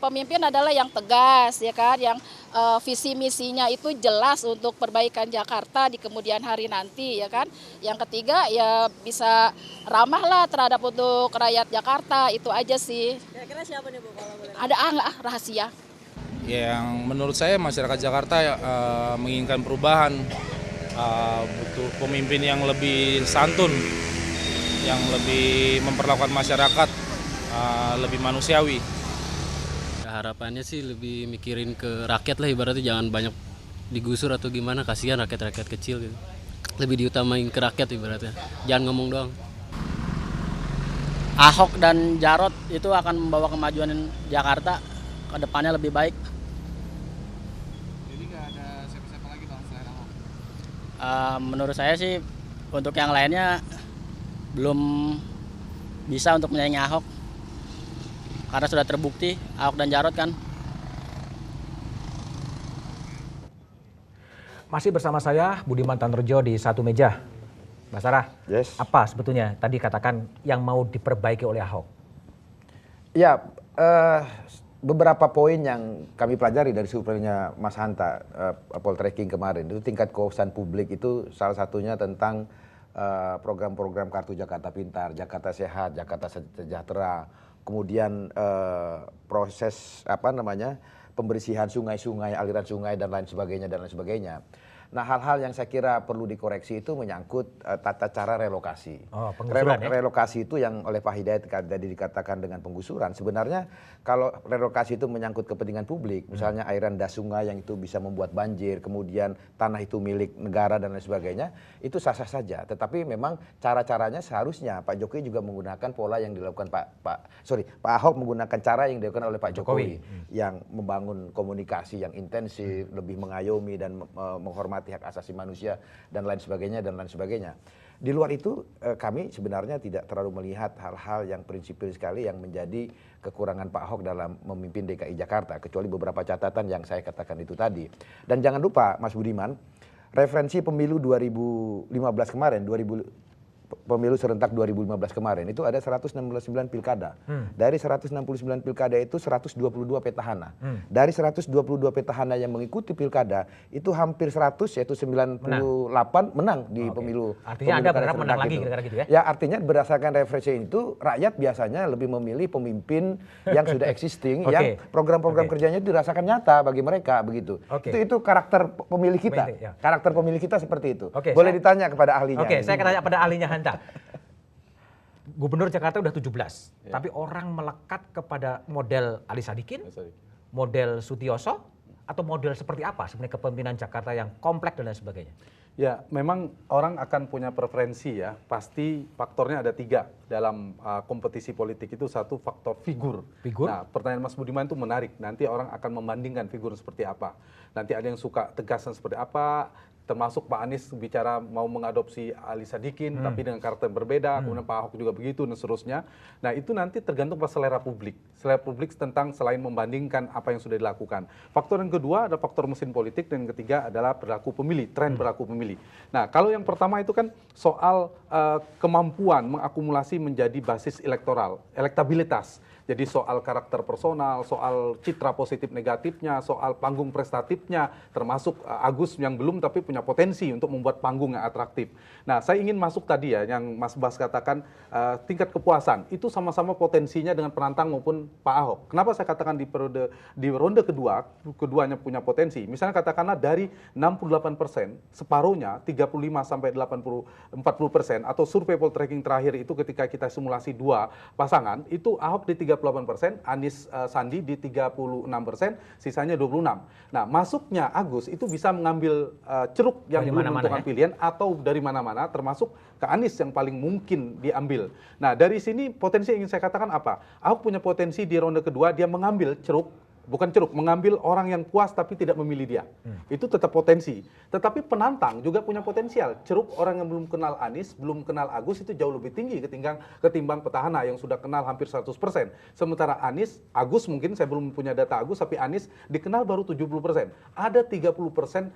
pemimpin adalah yang tegas, ya kan, yang visi misinya itu jelas untuk perbaikan Jakarta di kemudian hari nanti, ya kan. Yang ketiga ya bisa ramah lah terhadap untuk rakyat Jakarta, itu aja sih. Kira-kira siapa nih Bu kalau boleh? Ada nggak rahasia? Yang menurut saya masyarakat Jakarta menginginkan perubahan, butuh pemimpin yang lebih santun, yang lebih memperlakukan masyarakat lebih manusiawi. Harapannya sih lebih mikirin ke rakyat lah, ibaratnya jangan banyak digusur atau gimana, kasihan rakyat-rakyat kecil gitu. Lebih diutamain ke rakyat ibaratnya, jangan ngomong doang. Ahok dan Jarot itu akan membawa kemajuan Jakarta ke depannya lebih baik. Jadi nggak ada siapa-siapa lagi bang selain Ahok? Menurut saya sih untuk yang lainnya belum bisa untuk menyaingi Ahok. Karena sudah terbukti Ahok dan Jarot kan. Masih bersama saya Budiman Tanurjo di Satu Meja. Mbak Sarah, Yes. apa sebetulnya tadi katakan yang mau diperbaiki oleh Ahok? Ya, beberapa poin yang kami pelajari dari surveinya Mas Hanta, poltreking kemarin, itu tingkat kepuasan publik itu salah satunya tentang program-program Kartu Jakarta Pintar, Jakarta Sehat, Jakarta Sejahtera, kemudian proses pembersihan sungai-sungai, aliran sungai dan lain sebagainya. Nah, hal-hal yang saya kira perlu dikoreksi itu menyangkut tata cara relokasi. Oh, penggusuran ya? Relokasi itu yang oleh Pak Hidayat tadi dikatakan dengan penggusuran. Sebenarnya kalau relokasi itu menyangkut kepentingan publik, misalnya airan das sungai yang itu bisa membuat banjir, kemudian tanah itu milik negara dan lain sebagainya, itu sah-sah saja. Tetapi memang cara-caranya seharusnya Pak Jokowi juga menggunakan pola yang dilakukan Pak Ahok menggunakan cara yang dilakukan oleh Pak Jokowi. Yang membangun komunikasi yang intensif, lebih mengayomi dan menghormati hak asasi manusia dan lain sebagainya. Di luar itu kami sebenarnya tidak terlalu melihat hal-hal yang prinsipil sekali yang menjadi kekurangan Pak Ahok dalam memimpin DKI Jakarta, kecuali beberapa catatan yang saya katakan itu tadi. Dan jangan lupa Mas Budiman, referensi pemilu 2015 kemarin, pemilu serentak 2015 kemarin itu ada 169 pilkada. Dari 169 pilkada itu 122 petahana. Dari 122 petahana yang mengikuti pilkada itu hampir 100 yaitu 98 menang di pemilu. Artinya Anda berharap menang lagi kira-kira gitu ya? Ya, artinya berdasarkan referensi itu rakyat biasanya lebih memilih pemimpin yang sudah existing yang program-program kerjanya itu dirasakan nyata bagi mereka begitu. Itu karakter pemilih kita. Karakter pemilih kita seperti itu. Boleh ditanya kepada ahlinya. Saya akan tanya pada ahlinya Hanta. Gubernur Jakarta udah 17, tapi orang melekat kepada model Ali Sadikin, model Sutioso, atau model seperti apa sebenarnya kepemimpinan Jakarta yang kompleks dan lain sebagainya? Ya, memang orang akan punya preferensi ya. Pasti faktornya ada 3 dalam kompetisi politik itu. Satu, faktor figur. Nah, pertanyaan Mas Budiman itu menarik. Nanti orang akan membandingkan figur seperti apa. Nanti ada yang suka tegasan seperti apa. Termasuk Pak Anies bicara mau mengadopsi Ali Sadikin, tapi dengan karakter yang berbeda. Kemudian Pak Ahok juga begitu dan seterusnya. Nah, itu nanti tergantung pada selera publik. Selera publik tentang selain membandingkan apa yang sudah dilakukan. Faktor yang kedua ada faktor mesin politik, dan yang ketiga adalah perilaku pemilih, tren perilaku pemilih. Nah, kalau yang pertama itu kan soal kemampuan mengakumulasi menjadi basis elektoral, elektabilitas. Jadi soal karakter personal, soal citra positif negatifnya, soal panggung prestatifnya, termasuk Agus yang belum tapi punya potensi untuk membuat panggung yang atraktif. Nah, saya ingin masuk tadi ya, yang Mas Bas katakan tingkat kepuasan, itu sama-sama potensinya dengan penantang maupun Pak Ahok. Kenapa saya katakan di ronde kedua, keduanya punya potensi. Misalnya katakanlah dari 68%, separuhnya 35 sampai 40%, atau survei poltreking terakhir itu ketika kita simulasi 2 pasangan, itu Ahok di 38%, Anies Sandi di 36%, sisanya 26%. Nah, masuknya Agus itu bisa mengambil ceruk yang belum menentukan pilihan atau dari mana-mana, termasuk ke Anies yang paling mungkin diambil. Nah, dari sini potensi yang ingin saya katakan apa? Ahok punya potensi di ronde kedua, dia mengambil ceruk, bukan ceruk, mengambil orang yang puas tapi tidak memilih dia. Itu tetap potensi. Tetapi penantang juga punya potensial. Ceruk orang yang belum kenal Anies, belum kenal Agus itu jauh lebih tinggi ketimbang petahana yang sudah kenal hampir 100%. Sementara Anies, Agus mungkin saya belum punya data Agus, tapi Anies dikenal baru 70%. Ada 30%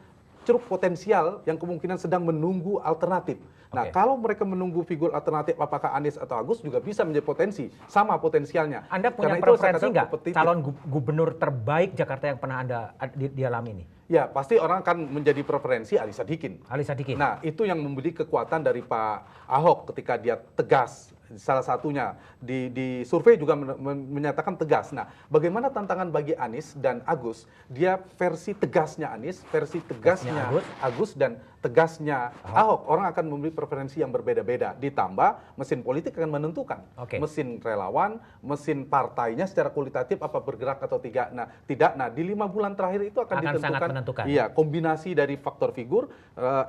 ceruk potensial yang kemungkinan sedang menunggu alternatif. Nah, kalau mereka menunggu figur alternatif apakah Anies atau Agus juga bisa menjadi potensi, sama potensialnya. Anda punya Karena preferensi nggak kompetitif. calon gubernur terbaik Jakarta yang pernah Anda dialami ini? Ya, pasti orang akan menjadi preferensi Ali Sadikin. Ali Sadikin. Nah, itu yang memberi kekuatan dari Pak Ahok ketika dia tegas. Salah satunya di survei juga menyatakan tegas. Nah, bagaimana tantangan bagi Anies dan Agus? Dia versi tegasnya Anies, versi tegasnya Agus dan tegasnya Ahok. Orang akan memberi preferensi yang berbeda-beda. Ditambah mesin politik akan menentukan. Mesin relawan, mesin partainya secara kualitatif apa bergerak atau tidak. Nah, di 5 bulan terakhir itu akan ditentukan. Iya, kombinasi dari faktor figur,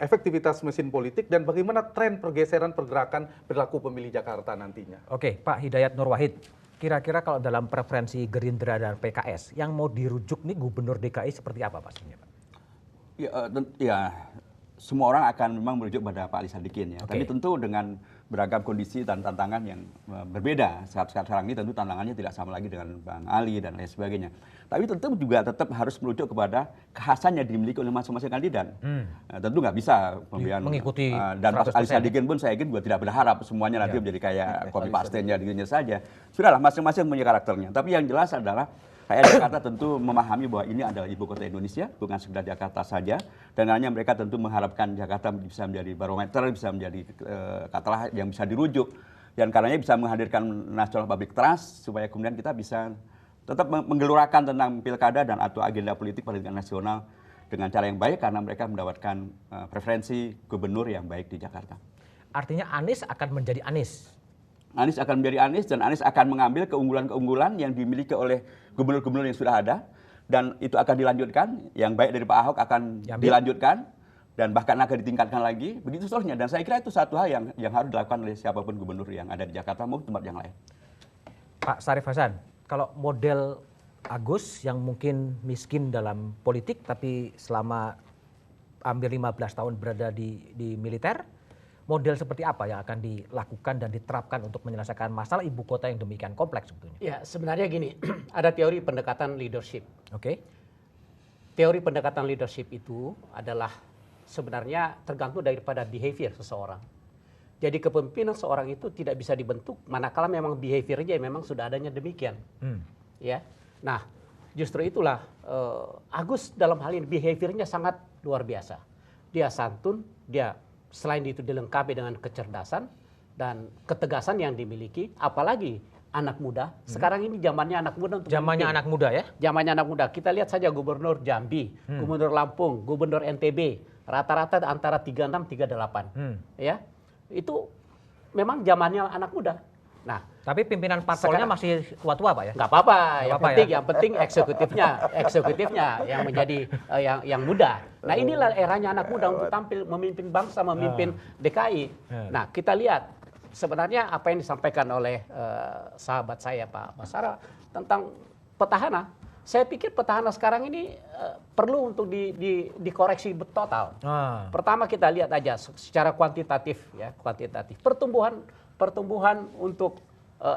efektivitas mesin politik dan bagaimana tren pergeseran pergerakan perilaku pemilih Jakarta nantinya. Oke, Pak Hidayat Nur Wahid, kira-kira kalau dalam preferensi Gerindra dan PKS, yang mau dirujuk nih gubernur DKI seperti apa Pak sebenarnya, Pak? Ya, semua orang akan memang merujuk pada Pak Ali Sadikin ya. Tapi tentu dengan beragam kondisi dan tantangan yang berbeda. Saat sekarang ini tentu tantangannya tidak sama lagi dengan Bang Ali dan lain sebagainya. Tapi tentu juga tetap harus merujuk kepada kekhasan yang dimiliki oleh masing-masing kandidat. Tentu nggak bisa pemilihan mengikuti dan Pak Ali Sadikin pun saya juga tidak berharap semuanya nanti menjadi kayak copy paste-nya dirinya saja. Sudahlah, masing-masing punya karakternya. Tapi yang jelas adalah rakyat Jakarta tentu memahami bahwa ini adalah ibu kota Indonesia, bukan sekedar Jakarta saja. Dan hanya mereka tentu mengharapkan Jakarta bisa menjadi barometer, bisa menjadi katalah yang bisa dirujuk. Dan karenanya bisa menghadirkan national public trust, supaya kemudian kita bisa tetap menggelurakan tentang pilkada dan atau agenda politik pada tingkat nasional dengan cara yang baik, karena mereka mendapatkan preferensi gubernur yang baik di Jakarta. Artinya Anies akan menjadi Anies? Anies akan menjadi Anies dan Anies akan mengambil keunggulan-keunggulan yang dimiliki oleh gubernur-gubernur yang sudah ada dan itu akan dilanjutkan. Yang baik dari Pak Ahok akan dilanjutkan dan bahkan akan ditingkatkan lagi. Begitu seterusnya. Dan saya kira itu satu hal yang harus dilakukan oleh siapapun gubernur yang ada di Jakarta maupun tempat yang lain. Pak Syarif Hasan, kalau model Agus yang mungkin miskin dalam politik tapi selama hampir 15 tahun berada di militer, model seperti apa yang akan dilakukan dan diterapkan untuk menyelesaikan masalah ibu kota yang demikian kompleks sebetulnya? Ya, sebenarnya gini, ada teori pendekatan leadership. Teori pendekatan leadership itu adalah sebenarnya tergantung daripada behavior seseorang. Jadi kepemimpinan seorang itu tidak bisa dibentuk manakala memang behaviornya memang sudah adanya demikian. Ya. Nah, justru itulah Agus dalam hal ini behaviornya sangat luar biasa. Dia santun, dia selain itu dilengkapi dengan kecerdasan dan ketegasan yang dimiliki, apalagi anak muda. Sekarang ini zamannya anak muda untuk zamannya anak muda ya? Zamannya anak muda. Kita lihat saja gubernur Jambi, gubernur Lampung, gubernur NTB, rata-rata antara 36 38. Ya. Itu memang zamannya anak muda. Nah, tapi pimpinan parpolnya masih tua-tua Pak ya? Nggak apa-apa, yang penting eksekutifnya yang menjadi yang muda. Nah, inilah eranya anak muda untuk tampil memimpin bangsa, memimpin DKI. Nah, kita lihat sebenarnya apa yang disampaikan oleh sahabat saya Pak Basara tentang petahana. Saya pikir petahana sekarang ini perlu untuk dikoreksi total. Pertama kita lihat aja secara kuantitatif ya, pertumbuhan untuk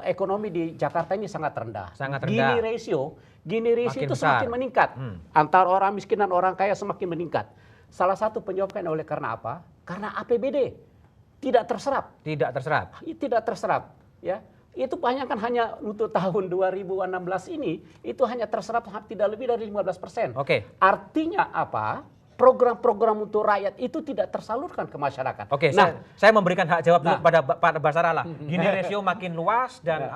ekonomi di Jakarta ini sangat rendah. Gini ratio itu semakin meningkat. Antara orang miskin dan orang kaya semakin meningkat. Salah satu penyebabnya oleh karena apa? Karena APBD tidak terserap. Tidak terserap. Ya. Itu hanya untuk tahun 2016 ini itu hanya terserap tidak lebih dari 15%. Artinya apa? Program-program untuk rakyat itu tidak tersalurkan ke masyarakat. Nah, saya memberikan hak jawab dulu pada Pak Basara lah. Gini ratio makin luas dan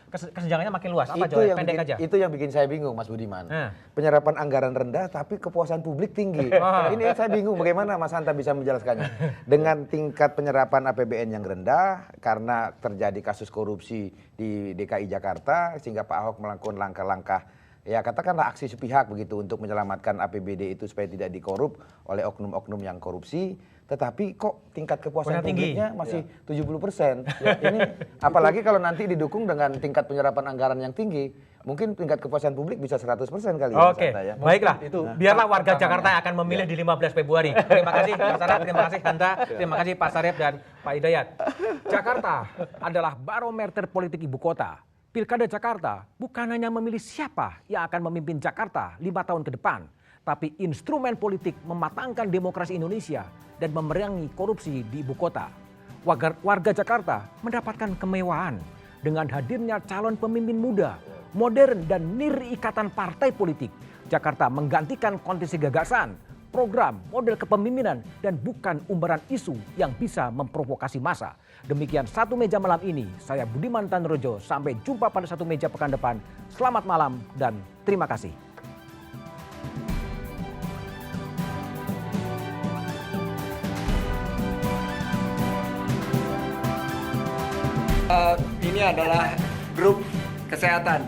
kesenjangannya makin luas. Apa jawab pendek aja? Itu yang bikin saya bingung Mas Budiman. Penyerapan anggaran rendah tapi kepuasan publik tinggi. Ini saya bingung bagaimana Mas Hanta bisa menjelaskannya. Dengan tingkat penyerapan APBN yang rendah karena terjadi kasus korupsi di DKI Jakarta sehingga Pak Ahok melakukan langkah-langkah ya katakanlah aksi sepihak begitu untuk menyelamatkan APBD itu supaya tidak dikorup oleh oknum-oknum yang korupsi. Tetapi kok tingkat kepuasan publiknya masih 70%. Ini apalagi kalau nanti didukung dengan tingkat penyerapan anggaran yang tinggi. Mungkin tingkat kepuasan publik bisa 100% kali ya. Baiklah. Biarlah warga Jakarta yang akan memilih di 15 Februari. Terima kasih Pak Sarif, terima kasih Hanta, terima kasih Pak Sarif dan Pak Hidayat. Jakarta adalah barometer politik ibu kota. Pilkada Jakarta bukan hanya memilih siapa yang akan memimpin Jakarta 5 tahun ke depan, tapi instrumen politik mematangkan demokrasi Indonesia dan memerangi korupsi di ibu kota. Warga Jakarta mendapatkan kemewahan dengan hadirnya calon pemimpin muda, modern dan ikatan partai politik. Jakarta menggantikan konteksi gagasan, program, model kepemimpinan, dan bukan umbaran isu yang bisa memprovokasi massa. Demikian Satu Meja malam ini. Saya Budiman Tanrojo. Sampai jumpa pada Satu Meja pekan depan. Selamat malam dan terima kasih. Ini adalah grup kesehatan.